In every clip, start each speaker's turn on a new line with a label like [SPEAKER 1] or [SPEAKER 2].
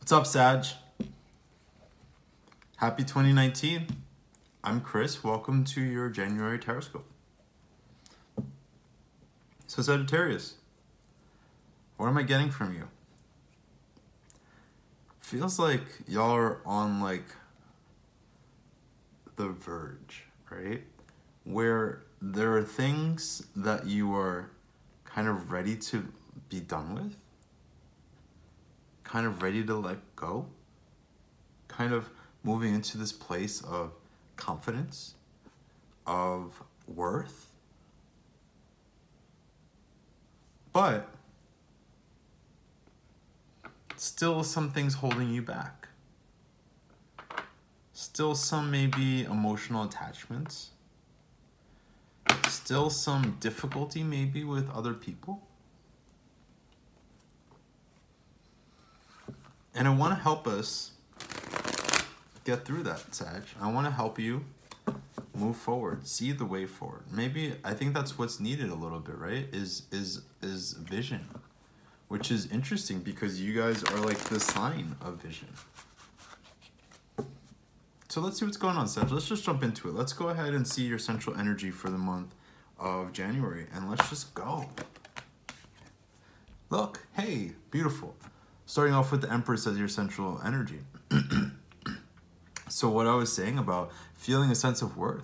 [SPEAKER 1] What's up, Sag? Happy 2019. I'm Chris. Welcome to your January Taroscope. So, Sagittarius, what am I getting from you? Feels like y'all are on like the verge, right? Where there are things that you are kind of ready to be done with, kind of ready to let go, kind of moving into this place of confidence, of worth. But still some things holding you back. Still some maybe emotional attachments. Still some difficulty maybe with other people. And I want to help us get through that, Sag. I want to help you move forward, see the way forward. Maybe I think that's what's needed a little bit, right? Is vision, which is interesting because you guys are like the sign of vision. So let's see what's going on, Sag. Let's just jump into it. Let's go ahead and see your central energy for the month of January, and let's just go. Look, hey, beautiful. Starting off with the Empress as your central energy. So what I was saying about feeling a sense of worth,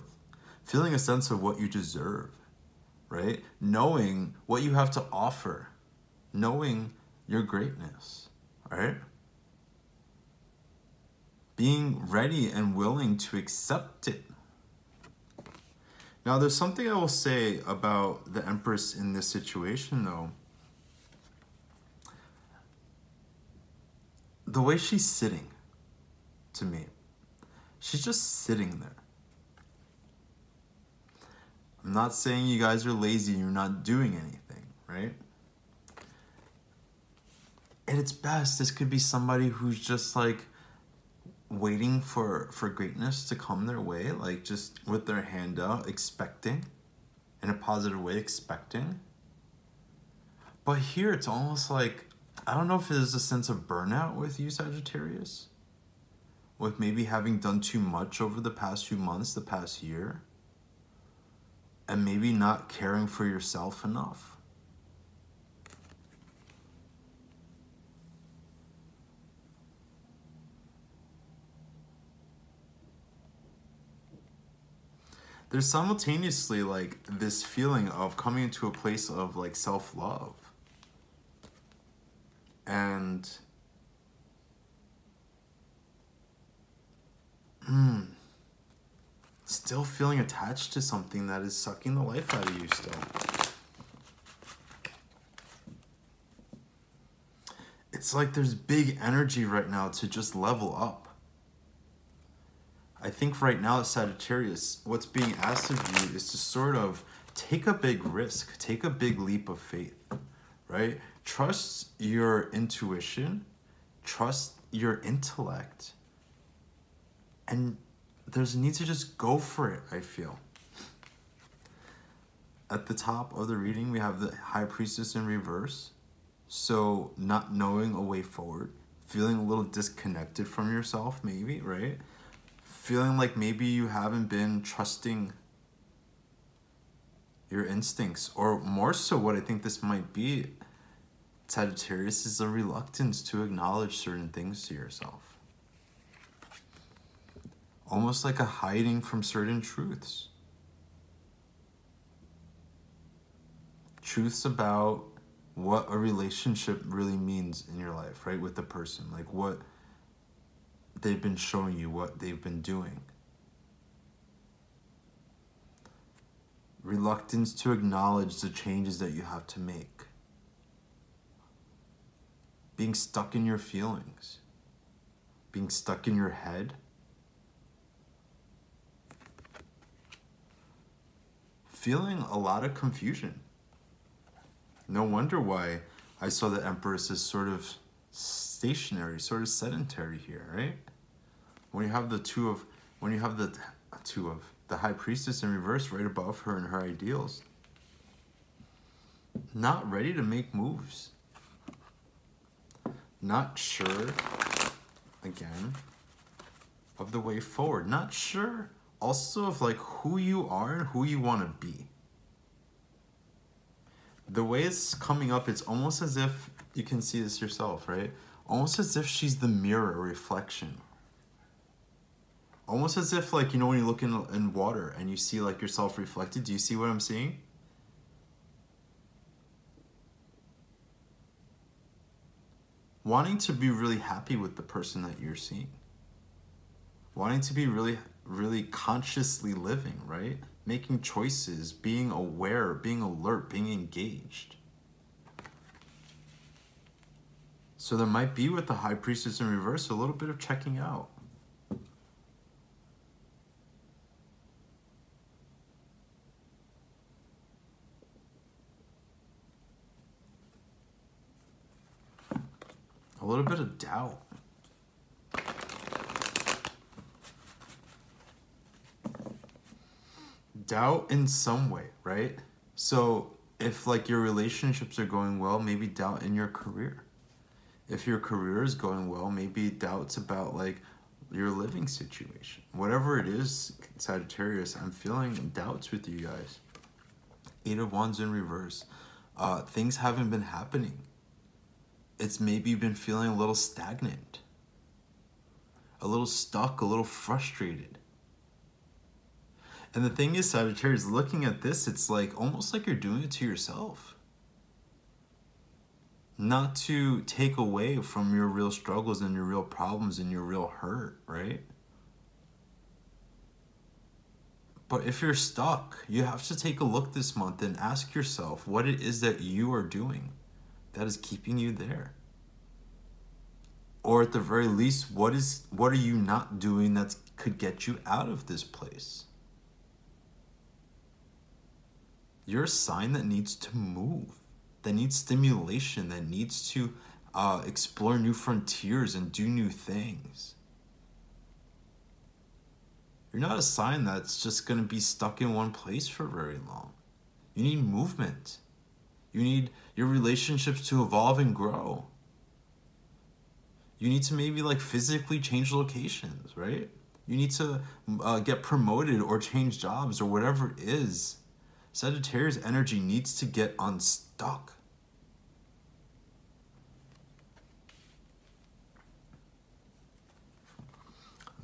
[SPEAKER 1] feeling a sense of what you deserve, right? Knowing what you have to offer, knowing your greatness, right? Being ready and willing to accept it. Now, there's something I will say about the Empress in this situation, though. The way she's sitting, to me, she's just sitting there. I'm not saying you guys are lazy, you're not doing anything, right? At its best, this could be somebody who's just like waiting for greatness to come their way, like just with their hand out, expecting, in a positive way, expecting. But here it's almost like, I don't know if there's a sense of burnout with you, Sagittarius, with maybe having done too much over the past few months, the past year, and maybe not caring for yourself enough. There's simultaneously like this feeling of coming into a place of like self-love. And still feeling attached to something that is sucking the life out of you still. It's like there's big energy right now to just level up. I think right now, Sagittarius, what's being asked of you is to sort of take a big risk, take a big leap of faith, right? Trust your intuition, trust your intellect, and there's a need to just go for it, I feel. At the top of the reading, we have the High Priestess in reverse. So not knowing a way forward, feeling a little disconnected from yourself maybe, right? Feeling like maybe you haven't been trusting your instincts, or more so what I think this might be, Sagittarius, is a reluctance to acknowledge certain things to yourself. Almost like a hiding from certain truths. Truths about what a relationship really means in your life, right? With the person, like what they've been showing you, what they've been doing. Reluctance to acknowledge the changes that you have to make. Being stuck in your feelings. Being stuck in your head. Feeling a lot of confusion. No wonder why I saw the Empress as sort of stationary, sort of sedentary here, right? When you have the the High Priestess in reverse right above her and her ideals. Not ready to make moves. Not sure again, of the way forward. Not sure also of like who you are and who you want to be. The way it's coming up, it's almost as if you can see this yourself, right? Almost as if she's the mirror reflection. Almost as if, like, you know, when you look in water and you see like yourself reflected. Do you see what I'm seeing? Wanting to be really happy with the person that you're seeing. Wanting to be really, really consciously living, right? Making choices, being aware, being alert, being engaged. So there might be, with the High Priestess in reverse, a little bit of checking out. A little bit of doubt. Doubt in some way, right? So if like your relationships are going well, maybe doubt in your career. If your career is going well, maybe doubts about like your living situation. Whatever it is, Sagittarius, I'm feeling doubts with you guys. 8 of Wands in reverse. Things haven't been happening. It's maybe you've been feeling a little stagnant, a little stuck, a little frustrated. And the thing is, Sagittarius, looking at this, it's like almost like you're doing it to yourself. Not to take away from your real struggles and your real problems and your real hurt, right? But if you're stuck, you have to take a look this month and ask yourself what it is that you are doing that is keeping you there. Or at the very least, what are you not doing that could get you out of this place? You're a sign that needs to move, that needs stimulation, that needs to explore new frontiers and do new things. You're not a sign that's just going to be stuck in one place for very long. You need movement. You need your relationships to evolve and grow. You need to maybe like physically change locations, right? You need to get promoted or change jobs or whatever it is. Sagittarius energy needs to get unstuck.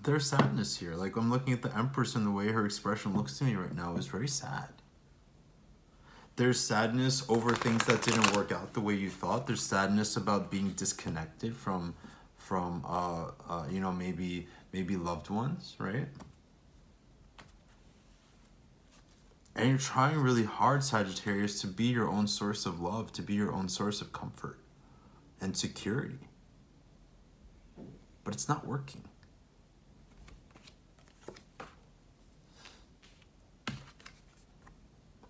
[SPEAKER 1] There's sadness here. Like I'm looking at the Empress and the way her expression looks to me right now is very sad. There's sadness over things that didn't work out the way you thought. There's sadness about being disconnected from you know, maybe loved ones, right? And you're trying really hard, Sagittarius, to be your own source of love, to be your own source of comfort and security. But it's not working.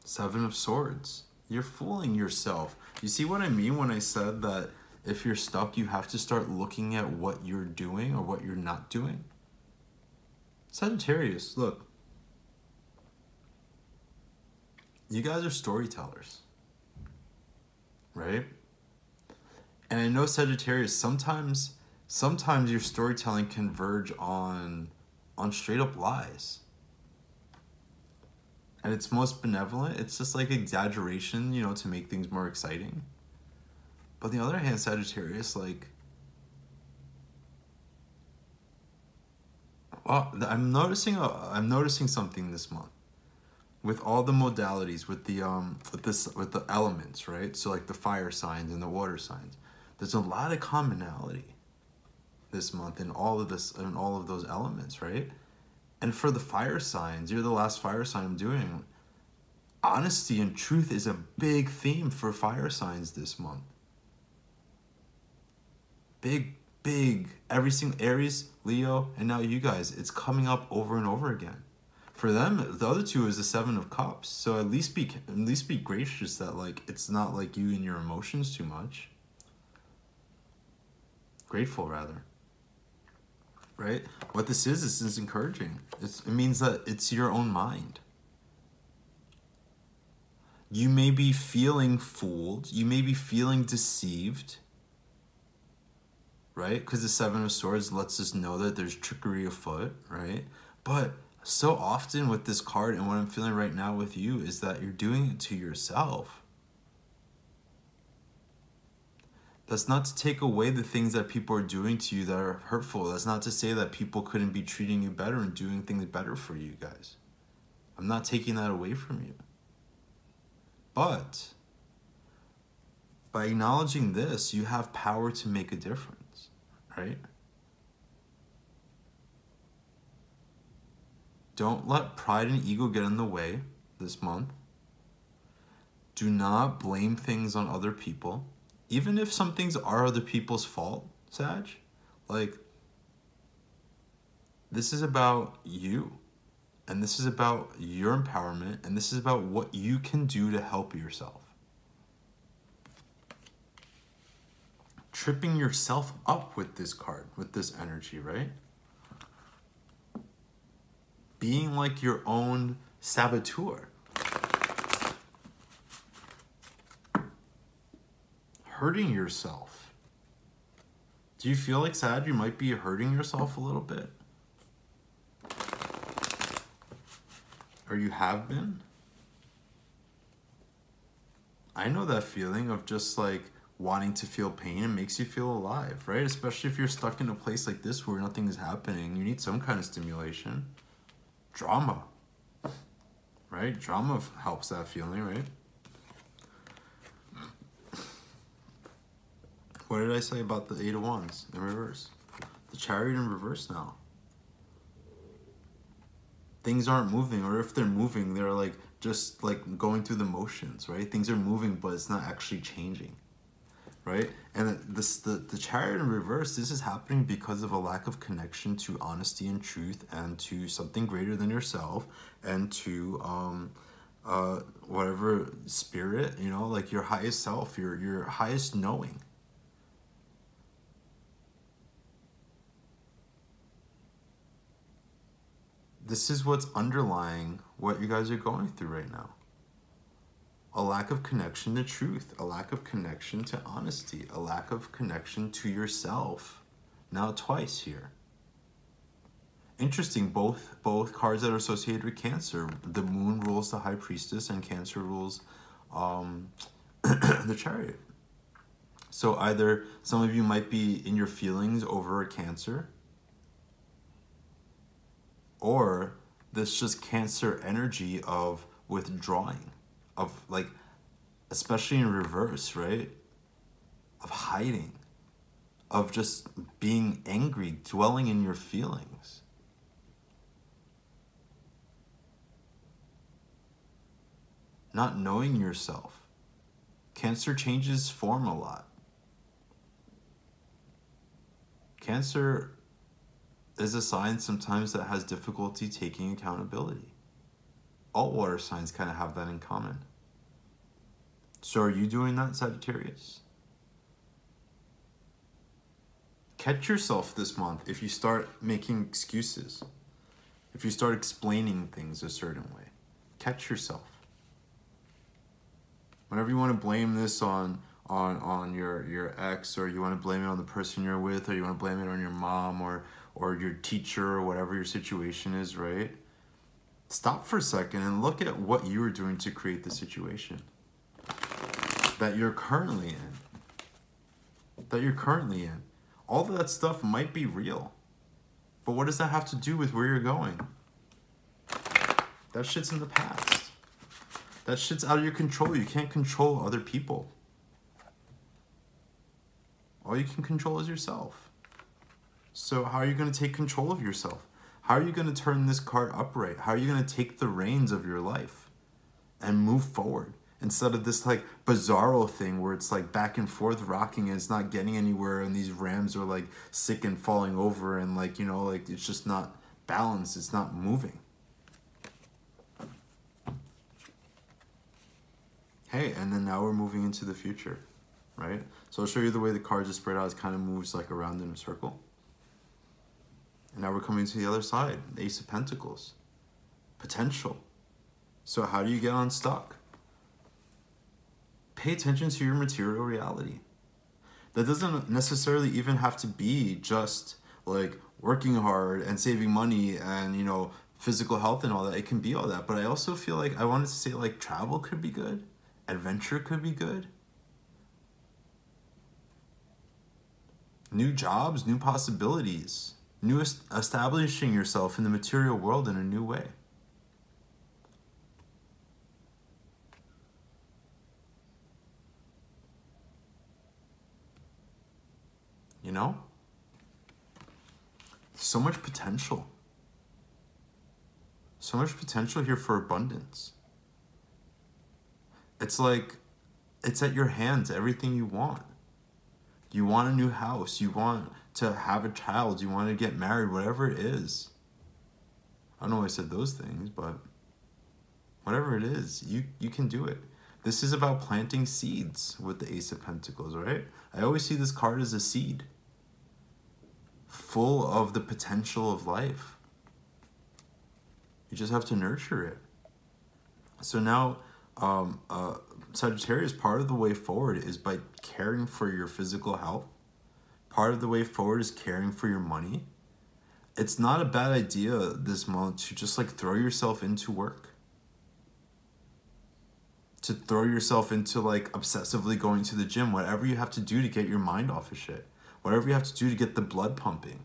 [SPEAKER 1] Seven of Swords. You're fooling yourself. You see what I mean when I said that if you're stuck, you have to start looking at what you're doing or what you're not doing? Sagittarius, look. You guys are storytellers, right? And I know, Sagittarius, sometimes your storytelling can verge on straight up lies. And it's most benevolent. It's just like exaggeration, you know, to make things more exciting. But on the other hand, Sagittarius, like, well, I'm noticing something this month. With all the modalities, with the elements, right? So like the fire signs and the water signs, there's a lot of commonality this month in all of those elements, right? And for the fire signs, you're the last fire sign I'm doing. Honesty and truth is a big theme for fire signs this month. Big. Every single Aries, Leo, and now you guys, it's coming up over and over again. For them, the other two is the Seven of Cups. So at least be gracious that like it's not like you and your emotions too much. Grateful rather. Right? What this is encouraging. It means that it's your own mind. You may be feeling fooled. You may be feeling deceived. right? Because the Seven of Swords lets us know that there's trickery afoot, right? But so often with this card, and what I'm feeling right now with you, is that you're doing it to yourself. That's not to take away the things that people are doing to you that are hurtful. That's not to say that people couldn't be treating you better and doing things better for you guys. I'm not taking that away from you. But by acknowledging this, you have power to make a difference, right? Don't let pride and ego get in the way this month. Do not blame things on other people. Even if some things are other people's fault, Sag, like, this is about you. And this is about your empowerment. And this is about what you can do to help yourself. Tripping yourself up with this card, with this energy, right? Being like your own saboteur. Hurting yourself. Do you feel like, Sag, you might be hurting yourself a little bit? Or you have been? I know that feeling of just like wanting to feel pain. It makes you feel alive, right? Especially if you're stuck in a place like this where nothing is happening. You need some kind of stimulation. Drama, right? Drama helps that feeling, right? What did I say about the Eight of Wands in reverse? The Chariot in reverse now. Things aren't moving, or if they're moving, they're like just like going through the motions, right? Things are moving, but it's not actually changing, right? And the Chariot in reverse, this is happening because of a lack of connection to honesty and truth, and to something greater than yourself, and to whatever spirit, you know, like your highest self, your highest knowing. This is what's underlying what you guys are going through right now. A lack of connection to truth, a lack of connection to honesty, a lack of connection to yourself. Now twice here. Interesting, both cards that are associated with Cancer. The Moon rules the High Priestess and Cancer rules the Chariot. So either some of you might be in your feelings over a Cancer, or this just Cancer energy of withdrawing, of like, especially in reverse, right? Of hiding, of just being angry, dwelling in your feelings. Not knowing yourself. Cancer changes form a lot. Cancer is a sign sometimes that has difficulty taking accountability. All water signs kind of have that in common. So are you doing that, Sagittarius? Catch yourself this month if you start making excuses. If you start explaining things a certain way. Catch yourself. Whenever you want to blame this on your ex, or you want to blame it on the person you're with, or you want to blame it on your mom or your teacher, or whatever your situation is, right? Stop for a second and look at what you were doing to create the situation that you're currently in. All of that stuff might be real, but what does that have to do with where you're going? That shit's in the past. That shit's out of your control. You can't control other people. All you can control is yourself. So how are you going to take control of yourself? How are you going to turn this card upright? How are you going to take the reins of your life and move forward? Instead of this like bizarro thing where it's like back and forth rocking and it's not getting anywhere, and these rams are like sick and falling over, and like, you know, like it's just not balanced. It's not moving. Hey, and then now we're moving into the future, right? So I'll show you the way the cards are spread out. It kind of moves like around in a circle. And now we're coming to the other side, the Ace of Pentacles. Potential. So how do you get unstuck? Pay attention to your material reality. That doesn't necessarily even have to be just like working hard and saving money and, you know, physical health and all that. It can be all that. But I also feel like I wanted to say like travel could be good. Adventure could be good. New jobs, new possibilities. New establishing yourself in the material world in a new way. You know? So much potential. So much potential here for abundance. It's like, it's at your hands, everything you want. You want a new house, you want to have a child, you want to get married, whatever it is. I don't know why I said those things, but whatever it is, you can do it. This is about planting seeds with the Ace of Pentacles, right? I always see this card as a seed, full of the potential of life. You just have to nurture it. So now, Sagittarius, part of the way forward is by caring for your physical health. Part of the way forward is caring for your money. It's not a bad idea this month to just like throw yourself into work. To throw yourself into like obsessively going to the gym, whatever you have to do to get your mind off of shit. Whatever you have to do to get the blood pumping.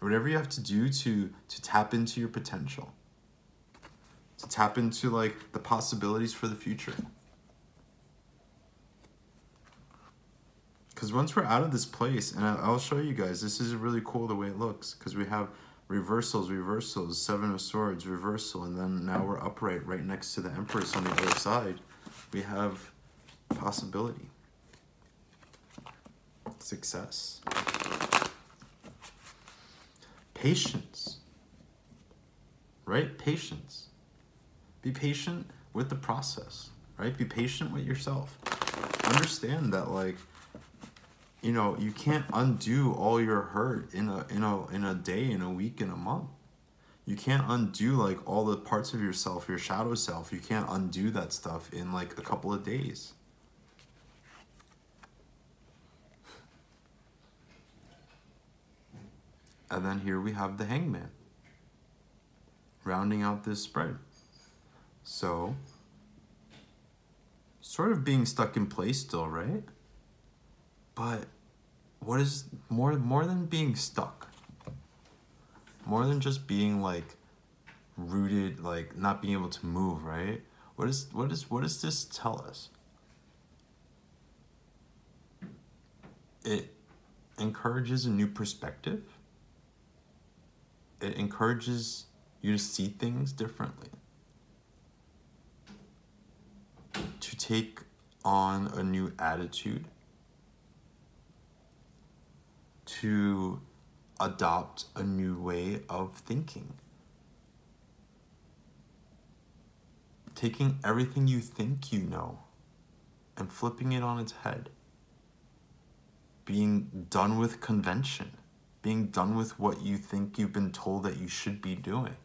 [SPEAKER 1] Whatever you have to do to tap into your potential. To tap into like the possibilities for the future. Because once we're out of this place, and I'll show you guys, this is really cool the way it looks. Because we have reversals, Seven of Swords, reversal, and then now we're upright right next to the Empress on the other side. We have possibility. Success. Patience. Right? Patience. Be patient with the process, right? Be patient with yourself. Understand that, like, you know, you can't undo all your hurt in a day, in a week, in a month. You can't undo like all the parts of yourself, your shadow self. You can't undo that stuff in like a couple of days. And then here we have the Hangman, rounding out this spread. So, sort of being stuck in place still, right? But what is more than being stuck? More than just being like rooted, like not being able to move, right? What does this tell us? It encourages a new perspective. It encourages you to see things differently. To take on a new attitude. To adopt a new way of thinking. Taking everything you think you know and flipping it on its head. Being done with convention. Being done with what you think you've been told that you should be doing.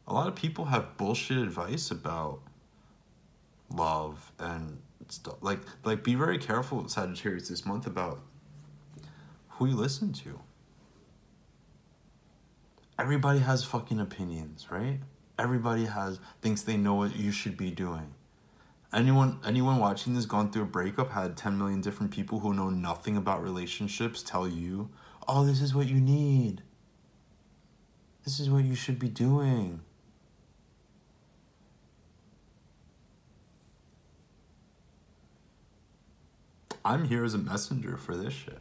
[SPEAKER 1] A lot of people have bullshit advice about love and stuff. Like be very careful, Sagittarius, this month about who you listen to. Everybody has fucking opinions, right? Everybody thinks they know what you should be doing. Anyone watching this gone through a breakup, had 10 million different people who know nothing about relationships tell you, oh, this is what you need. This is what you should be doing. I'm here as a messenger for this shit.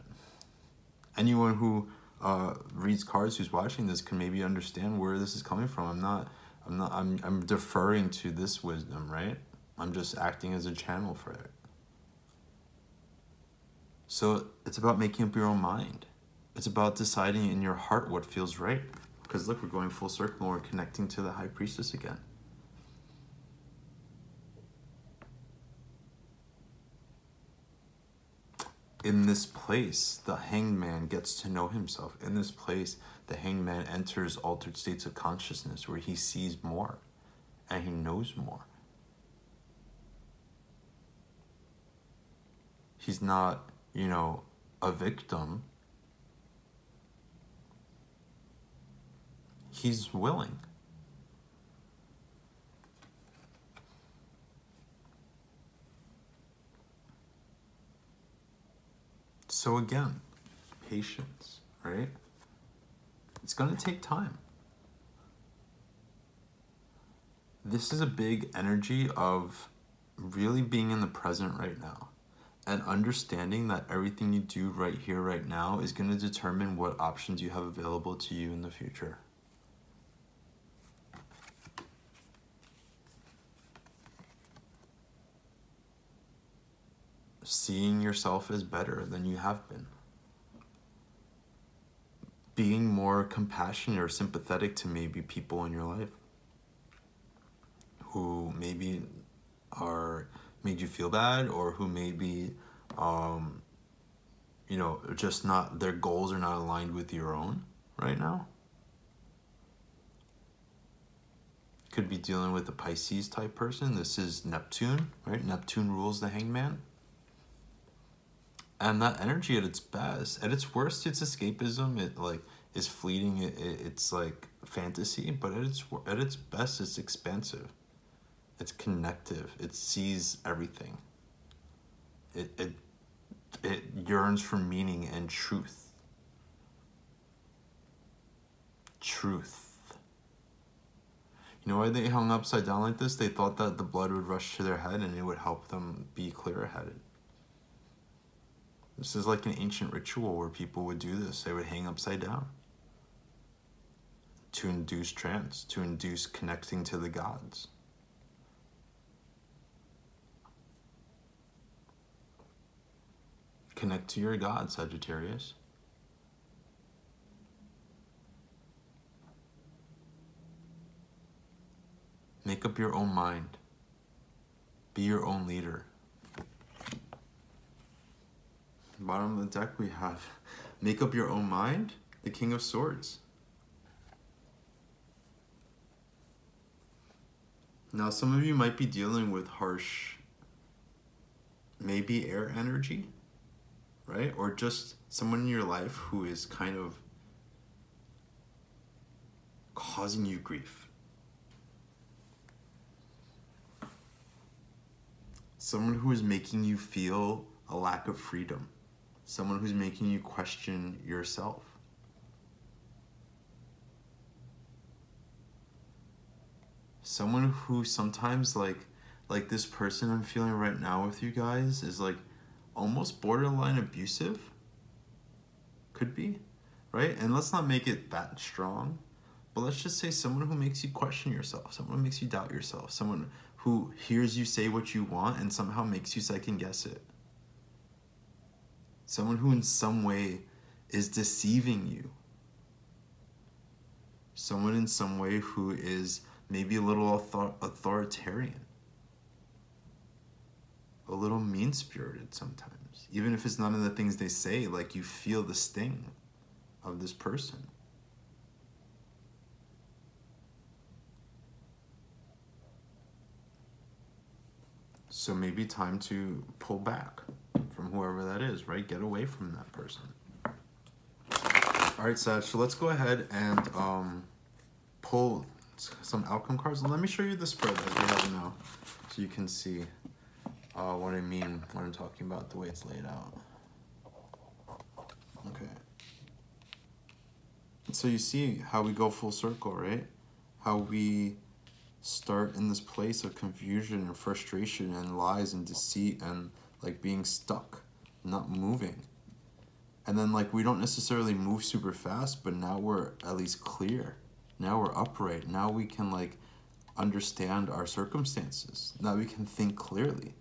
[SPEAKER 1] Anyone who reads cards, who's watching this, can maybe understand where this is coming from. I'm deferring to this wisdom, right? I'm just acting as a channel for it. So it's about making up your own mind. It's about deciding in your heart what feels right. Because look, we're going full circle and we're connecting to the High Priestess again. In this place, the Hangman gets to know himself. In this place, the Hangman enters altered states of consciousness where he sees more and he knows more. He's not, you know, a victim. He's willing. So again, patience, right? It's going to take time. This is a big energy of really being in the present right now and understanding that everything you do right here, right now is going to determine what options you have available to you in the future. Seeing yourself as better than you have been. Being more compassionate or sympathetic to maybe people in your life who maybe are made you feel bad, or who maybe you know, just not, their goals are not aligned with your own right now. Could be dealing with a Pisces type person. This is Neptune, right? Neptune rules the Hangman. And that energy at its best, at its worst, it's escapism. It like is fleeting. It's like fantasy, but at its best, it's expansive. It's connective. It sees everything. It yearns for meaning and truth. Truth. You know why they hung upside down like this? They thought that the blood would rush to their head and it would help them be clear-headed. This is like an ancient ritual where people would do this. They would hang upside down to induce trance, to induce connecting to the gods. Connect to your God, Sagittarius. Make up your own mind. Be your own leader. Bottom of the deck we have make up your own mind, the King of Swords. Now some of you might be dealing with harsh, maybe air energy, right? Or just someone in your life who is kind of causing you grief. Someone who is making you feel a lack of freedom. Someone who's making you question yourself. Someone who sometimes like this person I'm feeling right now with you guys is like almost borderline abusive. Could be, right? And let's not make it that strong, but let's just say someone who makes you question yourself, someone who makes you doubt yourself, someone who hears you say what you want and somehow makes you second guess it. Someone who in some way is deceiving you. Someone in some way who is maybe a little authoritarian. A little mean-spirited sometimes. Even if it's none of the things they say, like you feel the sting of this person. So maybe time to pull back from whoever that is, right? Get away from that person. All right, Sag, so let's go ahead and pull some outcome cards. Let me show you the spread as we have it now, so you can see what I mean when I'm talking about the way it's laid out. Okay. So you see how we go full circle, right? How we start in this place of confusion and frustration and lies and deceit and like being stuck, not moving. And then like we don't necessarily move super fast, but now we're at least clear. Now we're upright. Now we can like understand our circumstances. Now we can think clearly.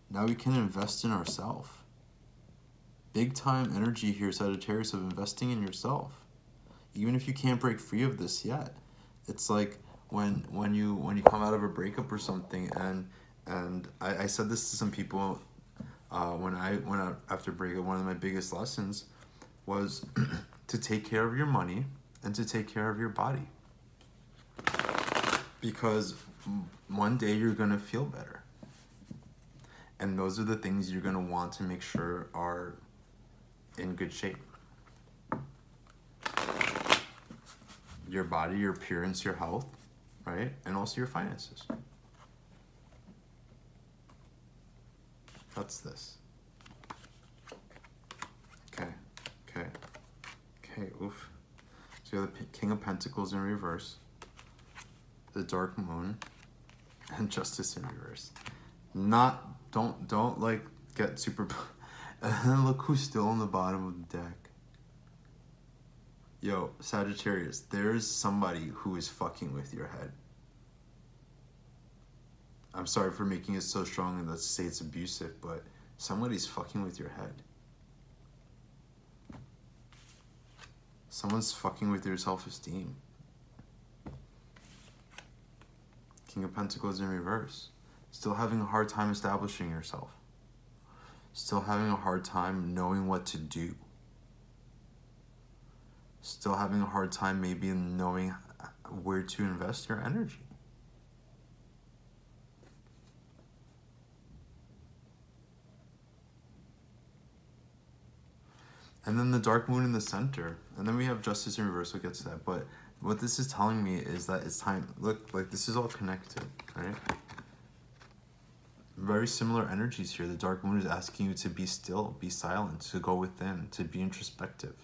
[SPEAKER 1] Now we can invest in ourselves. Big time energy here, Sagittarius, of investing in yourself. Even if you can't break free of this yet. It's like when you come out of a breakup or something, and I said this to some people when I went out after breakup. One of my biggest lessons was to take care of your money and to take care of your body, because one day you're gonna feel better. And those are the things you're going to want to make sure are in good shape. Your body, your appearance, your health, right? And also your finances. That's this. Okay, okay, okay, oof. So you have the King of Pentacles in reverse, the Dark Moon, and Justice in reverse. Don't like get super, and then look who's still on the bottom of the deck. Yo, Sagittarius, there's somebody who is fucking with your head. I'm sorry for making it so strong and let's say it's abusive, but somebody's fucking with your head. Someone's fucking with your self-esteem. King of Pentacles in reverse. Still having a hard time establishing yourself. Still having a hard time knowing what to do. Still having a hard time maybe knowing where to invest your energy. And then the Dark Moon in the center. And then we have Justice in reverse, we'll get to that. But what this is telling me is that it's time, look, like this is all connected, right? Very similar energies here. The Dark Moon is asking you to be still, be silent, to go within, to be introspective,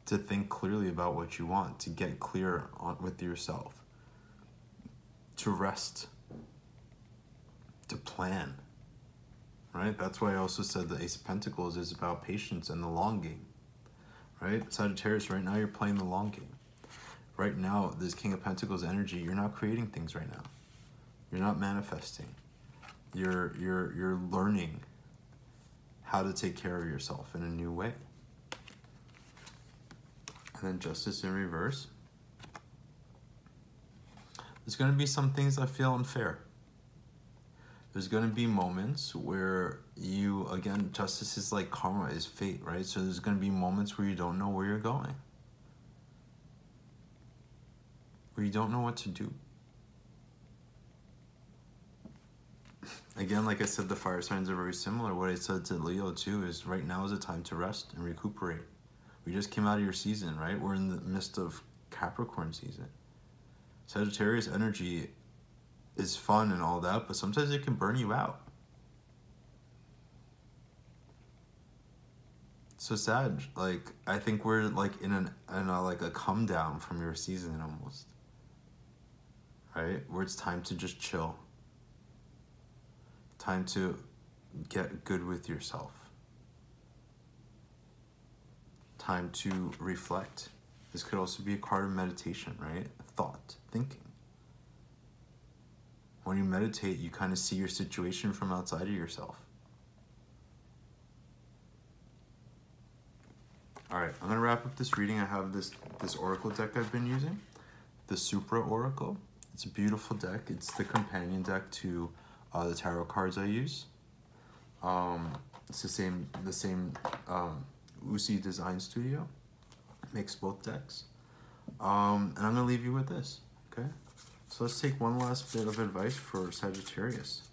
[SPEAKER 1] to think clearly about what you want, to get clear with yourself, to rest, to plan, right? That's why I also said the Ace of Pentacles is about patience and the long game, right? Sagittarius, right now you're playing the long game. Right now, this King of Pentacles energy, you're not creating things right now. You're not manifesting. You're learning how to take care of yourself in a new way. And then Justice in reverse. There's going to be some things that feel unfair. There's going to be moments where you, again, justice is like karma, is fate, right? So there's going to be moments where you don't know where you're going. Where you don't know what to do. Again, like I said, the fire signs are very similar. What I said to Leo too is right now is a time to rest and recuperate. We just came out of your season, right? We're in the midst of Capricorn season. Sagittarius energy is fun and all that, but sometimes it can burn you out. So Sag, like, I think we're like in a come down from your season almost. Right? Where it's time to just chill. Time to get good with yourself. Time to reflect. This could also be a card of meditation, right? Thought, thinking. When you meditate, you kind of see your situation from outside of yourself. All right, I'm gonna wrap up this reading. I have this oracle deck I've been using, the Supra Oracle. It's a beautiful deck. It's the companion deck to the tarot cards I use. It's the same Uusi Design Studio. Makes both decks. And I'm gonna leave you with this, okay? So let's take one last bit of advice for Sagittarius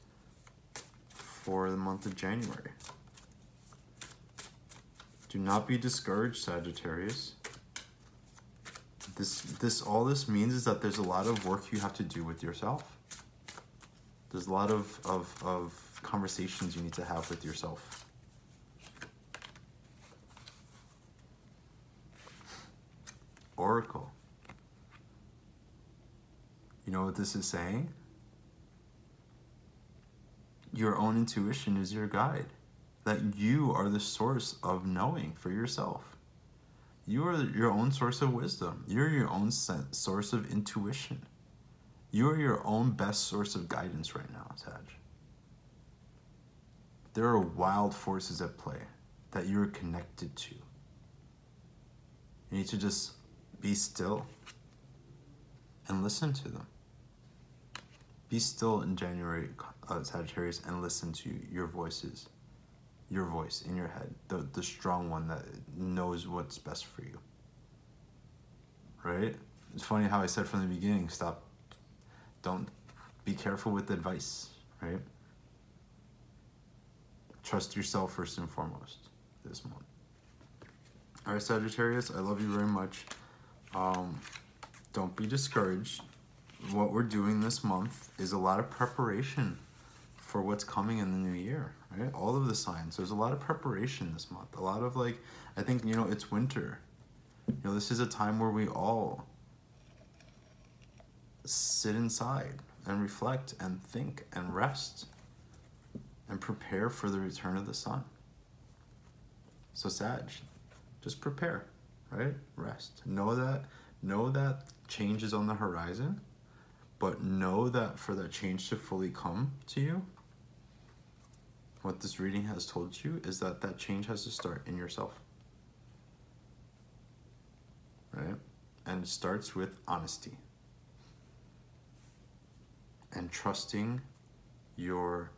[SPEAKER 1] for the month of January. Do not be discouraged, Sagittarius. All this means is that there's a lot of work you have to do with yourself. There's a lot of conversations you need to have with yourself. Oracle. You know what this is saying? Your own intuition is your guide. That you are the source of knowing for yourself. You are your own source of wisdom. You're your own source of intuition. You are your own best source of guidance right now, Sag. There are wild forces at play that you're connected to. You need to just be still and listen to them. Be still in January, Sagittarius, and listen to your voices. Your voice in your head, the strong one that knows what's best for you. Right? It's funny how I said from the beginning, don't be careful with advice, right? trust yourself first and foremost this month. All right, Sagittarius, I love you very much. Don't be discouraged. What we're doing this month is a lot of preparation for what's coming in the new year, right? All of the signs, there's a lot of preparation this month. A lot of like, I think, you know, it's winter. You know, this is a time where we all sit inside and reflect and think and rest and prepare for the return of the sun. So Sag, just prepare, right? Rest. Know that change is on the horizon, but know that for that change to fully come to you, what this reading has told you is that that change has to start in yourself, right? And it starts with honesty and trusting yourself.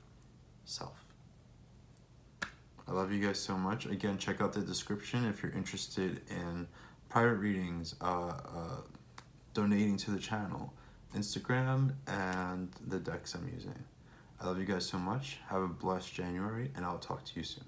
[SPEAKER 1] I love you guys so much. Again, check out the description if you're interested in private readings, donating to the channel, Instagram, and the decks I'm using. I love you guys so much. Have a blessed January, and I'll talk to you soon.